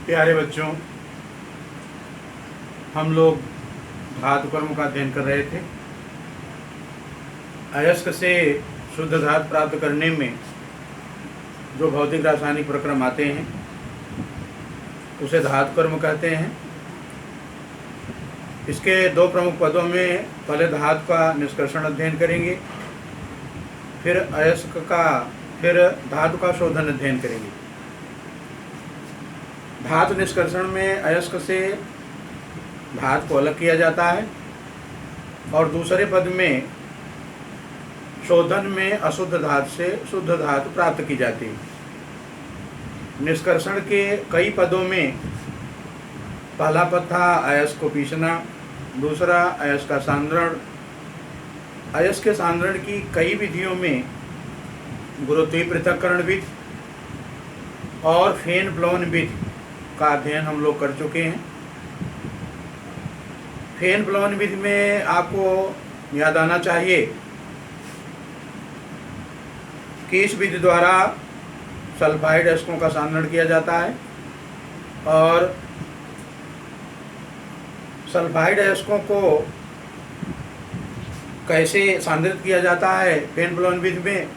प्यारे बच्चों, हम लोग धातु कर्म का अध्ययन कर रहे थे। अयस्क से शुद्ध धातु प्राप्त करने में जो भौतिक रासायनिक प्रक्रम आते हैं उसे धातु कर्म कहते हैं। इसके दो प्रमुख पदों में पहले धातु का निष्कर्षण अध्ययन करेंगे, फिर अयस्क का, फिर धातु का शोधन अध्ययन करेंगे। धातु निष्कर्षण में अयस्क से धातु को अलग किया जाता है और दूसरे पद में शोधन में अशुद्ध धातु से शुद्ध धातु प्राप्त की जाती है। निष्कर्षण के कई पदों में पहला पद था अयस्क को पीसना, दूसरा अयस्क का सांद्रण। अयस्क के सांद्रण की कई विधियों में गुरुत्वीय पृथक्करण विधि और फेन ब्लोन विधि का अध्ययन हम लोग कर चुके हैं। फेन ब्लोन विधि में आपको याद आना चाहिए कि इस विधि द्वारा सल्फाइड अयस्कों का सांद्रण किया जाता है और सल्फाइड अयस्कों को कैसे सांद्रित किया जाता है फेन ब्लोन विधि में,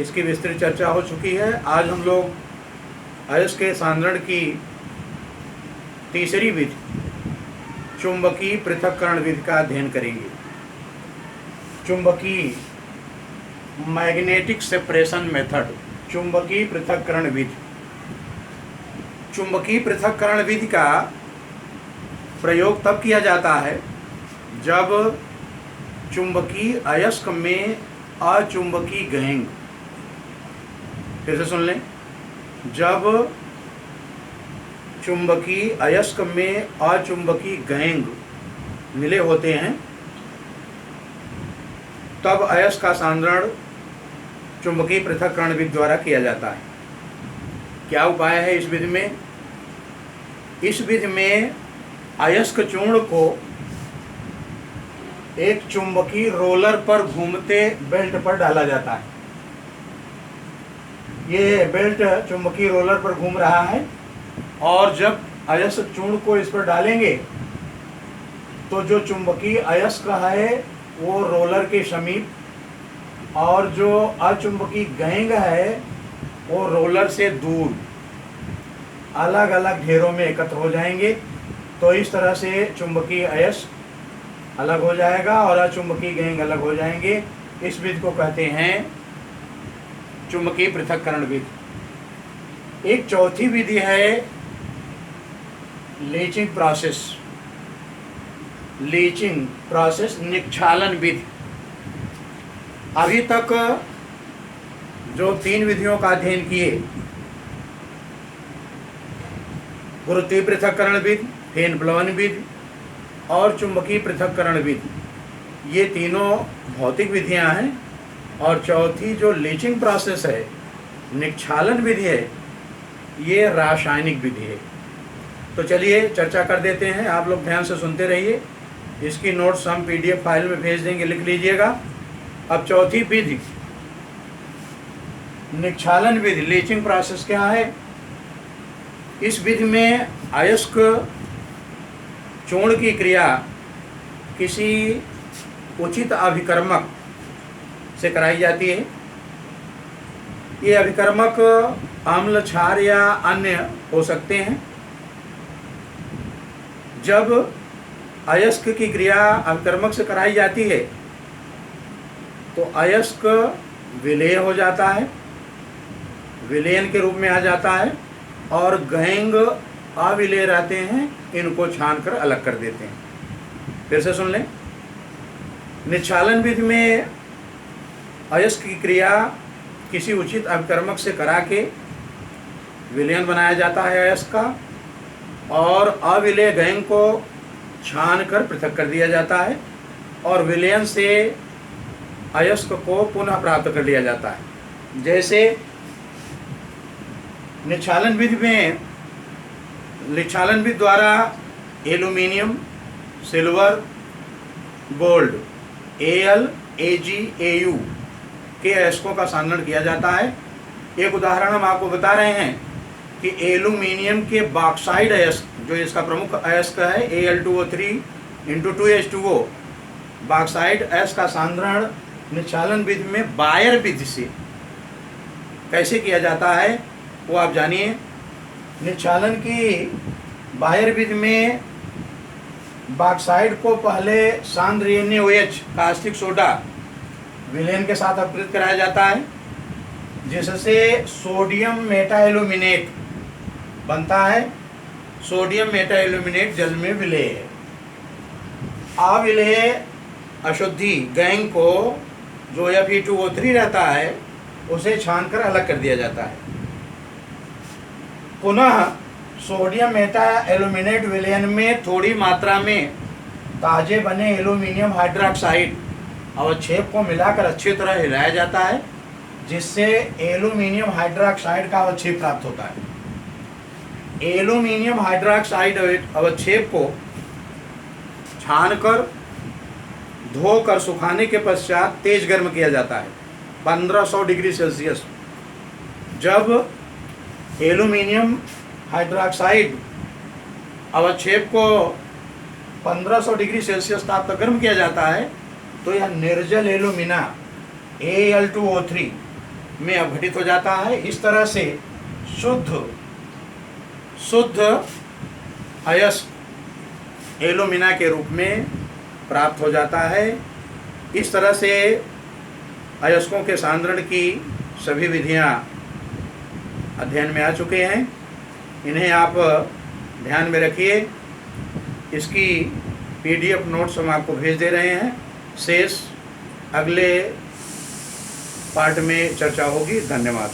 इसकी विस्तृत चर्चा हो चुकी है। आज हम लोग अयस्क के सांद्रण की तीसरी विधि चुंबकीय पृथक्करण विधि का अध्ययन करेंगे। चुंबकीय मैग्नेटिक सेपरेशन मेथड, चुंबकीय पृथक्करण विधि। चुंबकीय पृथक्करण विधि का प्रयोग तब किया जाता है जब चुंबकीय अयस्क में अचुंबकीय गैंग, फिर से सुन लें, जब चुंबकीय अयस्क में अचुंबकीय गैंग मिले होते हैं तब अयस्क का सांद्रण चुंबकीय पृथक्करण विधि द्वारा किया जाता है। क्या उपाय है इस विधि में? इस विधि में अयस्क चूर्ण को एक चुंबकीय रोलर पर घूमते बेल्ट पर डाला जाता है। ये बेल्ट चुंबकीय रोलर पर घूम रहा है और जब अयस्क चूर्ण को इस पर डालेंगे तो जो चुंबकीय अयस्क है वो रोलर के समीप और जो अचुंबकीय गैंग है वो रोलर से दूर अलग अलग घेरों में एकत्र हो जाएंगे। तो इस तरह से चुंबकीय अयस्क अलग हो जाएगा और अचुंबकीय गैंग अलग हो जाएंगे। इस विधि को कहते हैं चुंबकीय पृथक्करण विधि। एक चौथी विधि है लीचिंग प्रोसेस, लीचिंग प्रोसेस, निक्षालन विधि। अभी तक जो तीन विधियों का अध्ययन किए, गुरुत्वीय पृथक्करण विधि, फेन ब्लोन विधि और चुंबकीय पृथक्करण विधि, ये तीनों भौतिक विधियां हैं और चौथी जो लीचिंग प्रोसेस है, निक्षालन विधि है, ये रासायनिक विधि है। तो चलिए चर्चा कर देते हैं, आप लोग ध्यान से सुनते रहिए। इसकी नोट्स हम PDF फाइल में भेज देंगे, लिख लीजिएगा। अब चौथी विधि निक्षालन विधि, लीचिंग प्रोसेस क्या है? इस विधि में अयस्क चूर्ण की क्रिया किसी उचित अभिकर्मक से कराई जाती है। ये अभिकर्मक अम्ल, क्षार या अन्य हो सकते हैं। जब अयस्क की क्रिया अभिकर्मक से कराई जाती है तो अयस्क विलेय हो जाता है, विलयन के रूप में आ जाता है और गैंग अविलेय रहते हैं, इनको छान कर अलग कर देते हैं। फिर से सुन लें, निक्षालन विधि में अयस्क की क्रिया किसी उचित अभिकर्मक से करा के विलयन बनाया जाता है अयस्क का और अविलेय गैंग को छान कर पृथक कर दिया जाता है और विलयन से अयस्क को पुनः प्राप्त कर लिया जाता है। जैसे निक्षालन विधि में, निक्षालन विधि द्वारा aluminium, silver, gold, Al, Ag, Au के अयस्कों का सांद्रण किया जाता है। एक उदाहरण हम आपको बता रहे हैं कि एल्यूमिनियम के बॉक्साइड अयस्क, जो इसका प्रमुख अयस्क है Al2O3 × 2H2O, बॉक्साइड अयस्क का सांद्रण निक्षालन विधि में बायर विधि से कैसे किया जाता है वो आप जानिए। निक्षालन की बायर विधि में बॉक्साइड को पहले सांद्र NaOH कास्टिक सोडा विलेन के साथ अपघृत कराया जाता है, जिससे सोडियम मेटाएल्यूमिनेट बनता है। सोडियम मेटाएल्यूमिनेट जल में विलेय है। अविलेय अशुद्धि गैंग को जो Fe2O3 रहता है उसे छानकर अलग कर दिया जाता है। पुनः सोडियम मेटाएल्यूमिनेट विलयन में थोड़ी मात्रा में ताजे बने एल्यूमिनियम हाइड्रोक्साइड अवक्षेप को मिलाकर अच्छी तरह हिलाया जाता है, जिससे एल्यूमिनियम हाइड्रोक्साइड का अवक्षेप प्राप्त होता है। एल्यूमिनियम हाइड्रोक्साइड अवक्षेप को छानकर धोकर सुखाने के पश्चात तेज गर्म किया जाता है 1500 डिग्री सेल्सियस। जब एल्यूमिनियम हाइड्रोक्साइड अवक्षेप को 1500 डिग्री सेल्सियस ताप तक गर्म किया जाता है तो यह निर्जल एल्यूमिना Al2O3 में अपघटित हो जाता है। इस तरह से शुद्ध अयस्क एल्यूमिना के रूप में प्राप्त हो जाता है। इस तरह से अयस्कों के सांद्रण की सभी विधियां अध्ययन में आ चुके हैं। इन्हें आप ध्यान में रखिए। इसकी PDF नोट्स हम आपको भेज दे रहे हैं। शेष अगले पार्ट में चर्चा होगी। धन्यवाद।